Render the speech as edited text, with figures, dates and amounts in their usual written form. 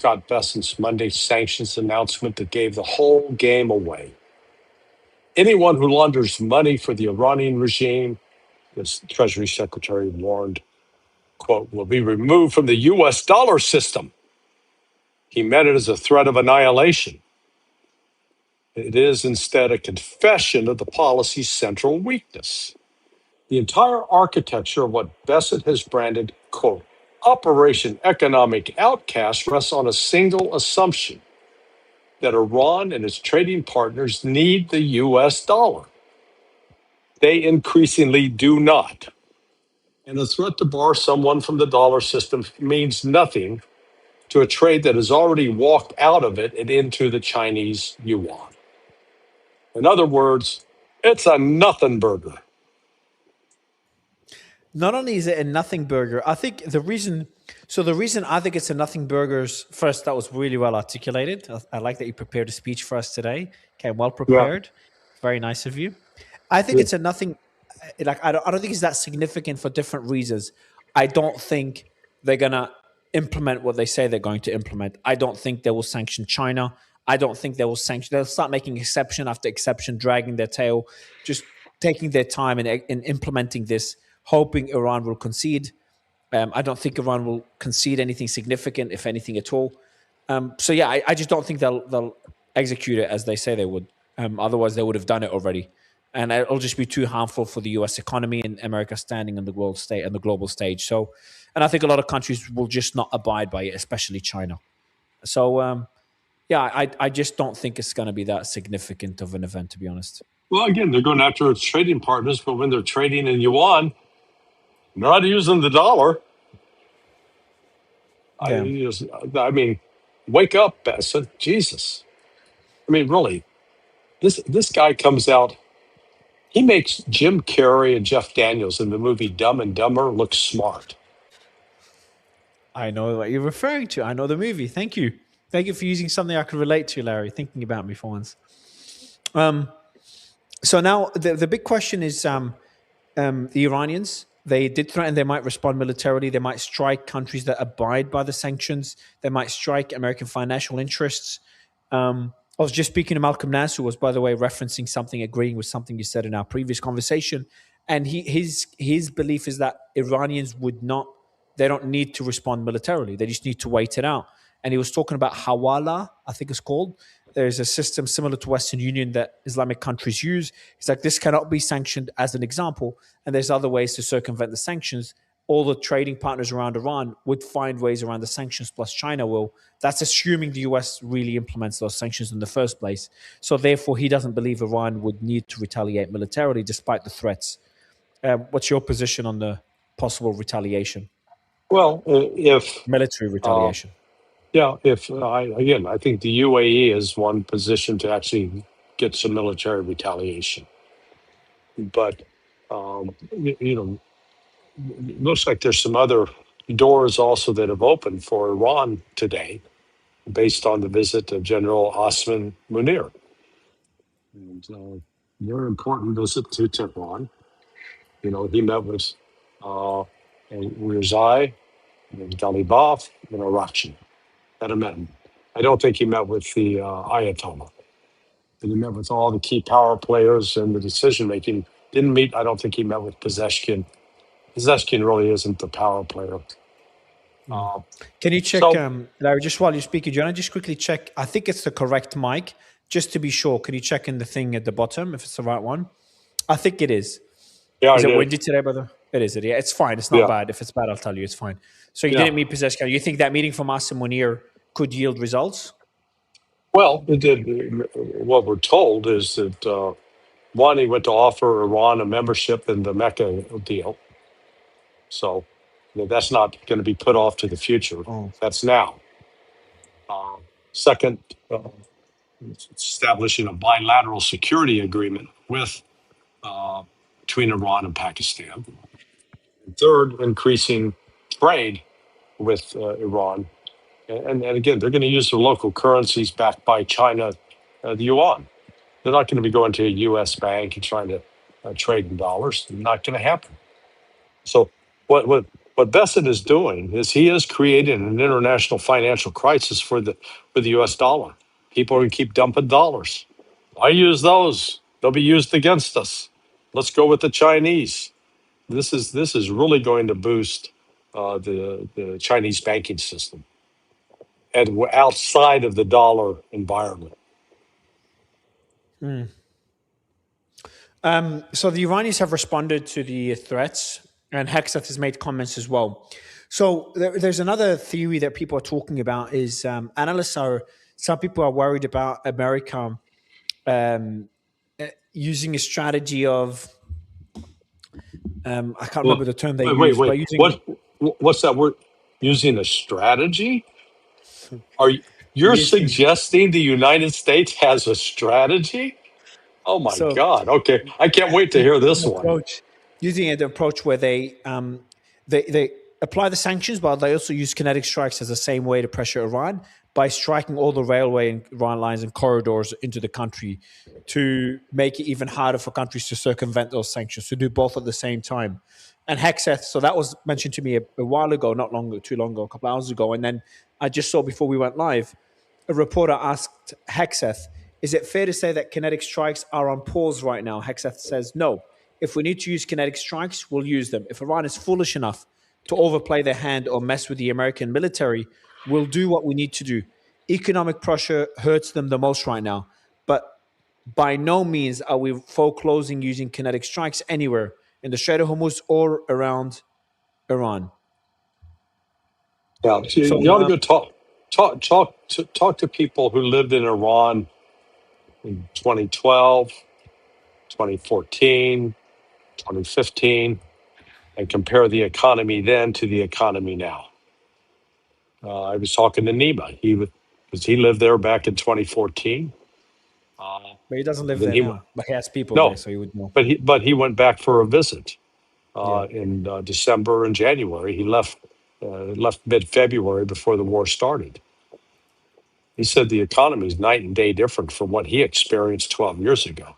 Scott Bessent's Monday sanctions announcement that gave the whole game away. Anyone who launders money for the Iranian regime, as Treasury Secretary warned, quote, will be removed from the U.S. dollar system. He meant it as a threat of annihilation. It is instead a confession of the policy's central weakness. The entire architecture of what Bessent has branded, quote, Operation Economic Outcast rests on a single assumption that Iran and its trading partners need the U.S. dollar. They increasingly do not. And the threat to bar someone from the dollar system means nothing to a trade that has already walked out of it and into the Chinese yuan. In other words, it's a nothing burger. Not only is it a nothing burger, I think the reason I think it's a nothing burger is, first, that was really well articulated. I like that you prepared a speech for us today. Okay, well prepared. Yeah. Very nice of you. I think it's a nothing, like, I don't think it's that significant for different reasons. I don't think they're going to implement what they say they're going to implement. I don't think they will sanction China. I don't think they will sanction. They'll start making exception after exception, dragging their tail, just taking their time in implementing this, hoping Iran will concede. I don't think Iran will concede anything significant, if anything at all. So yeah, I just don't think they'll execute it as they say they would. Otherwise, they would have done it already, and it'll just be too harmful for the U.S. economy and America standing on the world stage and the global stage. So, and I think a lot of countries will just not abide by it, especially China. So, yeah, I just don't think it's going to be that significant of an event, to be honest. Well, again, they're going after its trading partners, but when they're trading in yuan, they're not using the dollar. Yeah. I mean, wake up, Bessent. Jesus. I mean, really, this guy comes out. He makes Jim Carrey and Jeff Daniels in the movie Dumb and Dumber look smart. I know what you're referring to. I know the movie. Thank you. Thank you for using something I could relate to, Larry, thinking about me for once. So now the big question is the Iranians. They did threaten they might respond militarily. They might strike countries that abide by the sanctions. They might strike American financial interests. I was just speaking to Malcolm Nass, who was, by the way, referencing something, agreeing with something you said in our previous conversation. And his belief is that Iranians they don't need to respond militarily. They just need to wait it out. And he was talking about Hawala, I think it's called. There's a system similar to Western Union that Islamic countries use. It's like, this cannot be sanctioned as an example. And there's other ways to circumvent the sanctions. All the trading partners around Iran would find ways around the sanctions, plus China will. That's assuming the US really implements those sanctions in the first place. So therefore, he doesn't believe Iran would need to retaliate militarily despite the threats. What's your position on the possible retaliation? Well, if military retaliation. Yeah, I think the UAE is one position to actually get some military retaliation. But, it looks like there's some other doors also that have opened for Iran today based on the visit of General Osman Munir. And very important visit to Tehran. He met with Rizai, and Ghalibaf, and Arachi. At a meeting. I don't think he met with the Ayatollah. But he met with all the key power players and the decision making. I don't think he met with Pezeshkian. Pezeshkian really isn't the power player. Can you check, Larry, just while you're speaking, do you want to just quickly check? I think it's the correct mic, just to be sure. Can you check in the thing at the bottom if it's the right one? I think it is. Yeah, is it windy today, brother? It is. Yeah, it's fine. It's not bad. If it's bad, I'll tell you. It's fine. So you didn't meet Pezeshkian. You think that meeting from Osman Munir could yield results? Well, it did. What we're told is that one, he went to offer Iran a membership in the Mecca deal. So that's not going to be put off to the future. That's now. Second, establishing a bilateral security agreement between Iran and Pakistan. Third, increasing trade with Iran. And again, they're going to use their local currencies backed by China, the yuan. They're not going to be going to a U.S. bank and trying to trade in dollars. Not going to happen. So what what Bessent is doing is he is creating an international financial crisis for the U.S. dollar. People are going to keep dumping dollars. Why use those? They'll be used against us. Let's go with the Chinese. This is really going to boost the Chinese banking system and outside of the dollar environment. So the Iranians have responded to the threats, and Hexeth has made comments as well. So there's another theory that people are talking about is some people are worried about America using a strategy of, I can't remember the term they use, but using what's that word? Using a strategy? You're suggesting the United States has a strategy? Oh my God! Okay, I can't wait to hear this one. Using an approach where they apply the sanctions, but they also use kinetic strikes as the same way to pressure Iran by striking all the railway and Iran lines and corridors into the country to make it even harder for countries to circumvent those sanctions, to do both at the same time. And Hexeth, so that was mentioned to me a while ago, too long ago, a couple hours ago. And then I just saw before we went live, a reporter asked Hexeth, is it fair to say that kinetic strikes are on pause right now? Hexeth says, no. If we need to use kinetic strikes, we'll use them. If Iran is foolish enough to overplay their hand or mess with the American military, we'll do what we need to do. Economic pressure hurts them the most right now. But by no means are we foreclosing using kinetic strikes anywhere in the Strait of Hormuz or around Iran. Yeah, so you ought to go talk to people who lived in Iran in 2012, 2014, 2015, and compare the economy then to the economy now. I was talking to Nima. He lived there back in 2014. But he doesn't live there now. But he has people there, so he would know. But he went back for a visit in December and January. He left mid-February before the war started. He said the economy is night and day different from what he experienced 12 years ago.